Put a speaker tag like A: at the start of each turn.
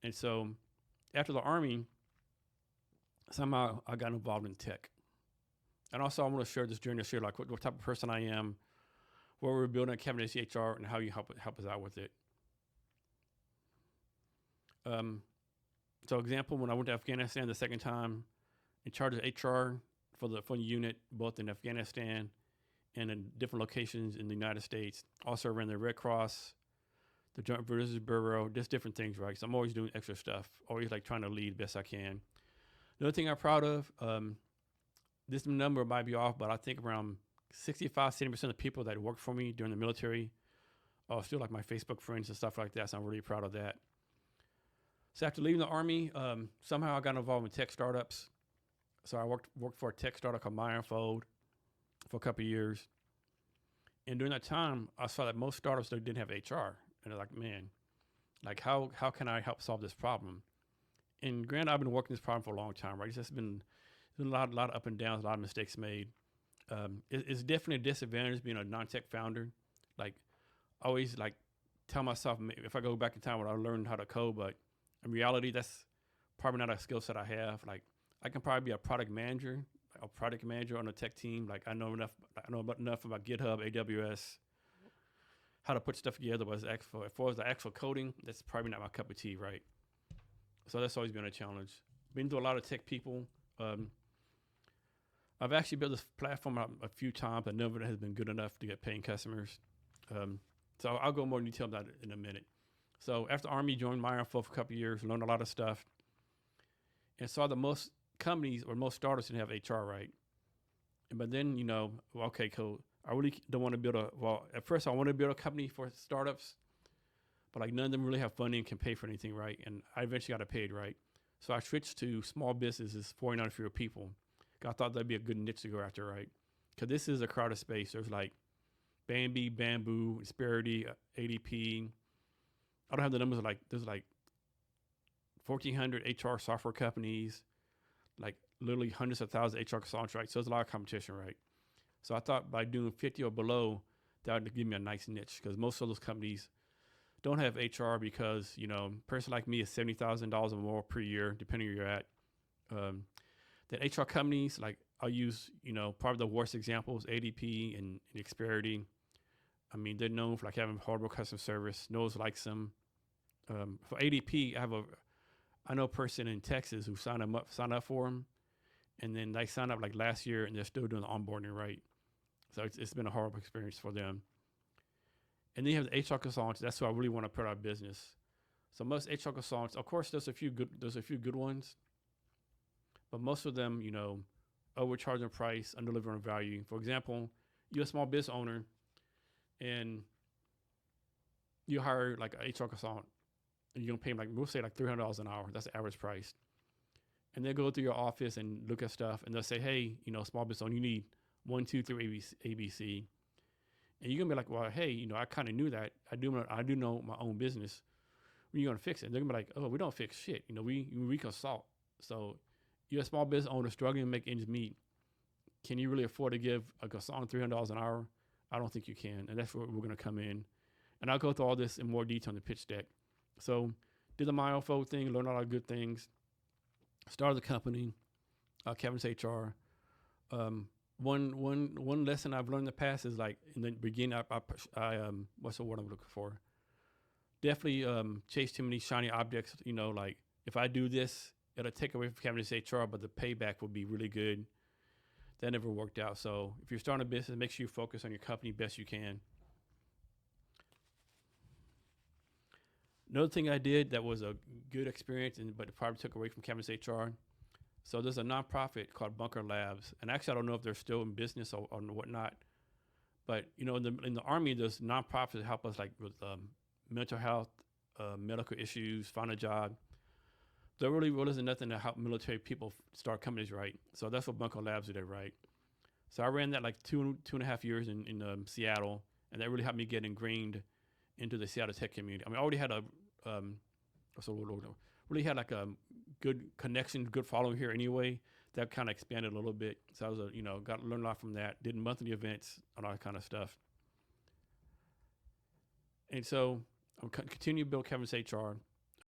A: And so after the Army, somehow I got involved in tech. And also, I want to share this journey, share like what type of person I am, what we're building at Cavness HR, and how you help us out with it. So, example, when I went to Afghanistan the second time, in charge of HR for the unit, both in Afghanistan and in different locations in the United States. Also ran the Red Cross, the Joint Visitors Bureau, just different things, right? So I'm always doing extra stuff, always like trying to lead best I can. The other thing I'm proud of, this number might be off, but I think around 65, 70% of people that worked for me during the military are still like my Facebook friends and stuff like that. So I'm really proud of that. So after leaving the Army, somehow I got involved in tech startups. So I worked for a tech startup called MyInfold for a couple of years. And during that time, I saw that most startups they didn't have HR. And I was like, man, like how can I help solve this problem? And granted, I've been working this problem for a long time, right? It's just been a lot of up and downs, a lot of mistakes made. It's definitely a disadvantage being a non-tech founder. Like, I always like tell myself if I go back in time, when I learned how to code, but in reality, that's probably not a skill set I have. Like, I can probably be a product manager on a tech team. Like, I know enough about GitHub, AWS, how to put stuff together. But as far as the actual coding, that's probably not my cup of tea, right? So that's always been a challenge. Been to a lot of tech people. I've actually built this platform a few times, but none of it has been good enough to get paying customers. So I'll go more in detail about it in a minute. So after Army, joined MyInfo for a couple of years, learned a lot of stuff, and saw that most companies or most startups didn't have HR right. But then, okay, cool. I really don't want to at first I wanted to build a company for startups, but like none of them really have funding and can pay for anything, right? And I eventually got it paid, right? So I switched to small businesses, 49 fewer people. I thought that'd be a good niche to go after, right? Because this is a crowded space. There's like Bambi, Bamboo, Insperity, ADP. I don't have the numbers. There's like 1,400 HR software companies, like literally hundreds of thousands of HR consultants, right? So there's a lot of competition, right? So I thought by doing 50 or below, that would give me a nice niche because most of those companies don't have HR because, a person like me is $70,000 or more per year, depending where you're at. That HR companies, like I'll use, probably the worst examples, ADP and Insperity. I mean, they're known for like having horrible customer service. No one likes them. For ADP, I know a person in Texas who signed up for them, and then they signed up like last year, and they're still doing the onboarding, right? So it's been a horrible experience for them. And then you have the HR consultants. That's who I really want to put out of business. So most HR consultants, of course, there's a few good ones, but most of them, overcharging price, under-delivering value. For example, you're a small business owner, and you hire like an HR consultant, and you're gonna pay them we'll say like $300 an hour. That's the average price. And they'll go through your office and look at stuff, and they'll say, hey, small business owner, you need 1, 2, 3 ABC. And you're gonna be like, well, hey, I kind of knew that. I do know my own business. When you gonna fix it? They're gonna be like, oh, we don't fix shit. We consult. So you're a small business owner struggling to make ends meet. Can you really afford to give a consultant $300 an hour? I don't think you can, and that's where we're gonna come in. And I'll go through all this in more detail in the pitch deck. So did the MyInfo thing, learned a lot of good things. Started the company, Cavness HR. One lesson I've learned in the past is like in the beginning, I what's the word I'm looking for? Definitely chase too many shiny objects. Like if I do this, it'll take away from Cavness HR, but the payback will be really good. That never worked out. So if you're starting a business, make sure you focus on your company best you can. Another thing I did that was a good experience, but it probably took away from Cavness HR. So there's a nonprofit called Bunker Labs, and actually I don't know if they're still in business or whatnot. But in the Army, there's nonprofits that help us like with mental health, medical issues, find a job. There really isn't nothing to help military people start companies, right? So that's what Bunker Labs did, right? So I ran that like two and a half years in Seattle, and that really helped me get ingrained into the Seattle tech community. I mean, I already had really had like a good connection, good following here anyway. That kind of expanded a little bit. So I was got to learn a lot from that. Did monthly events and all that kind of stuff. And so I continue to build Cavness HR.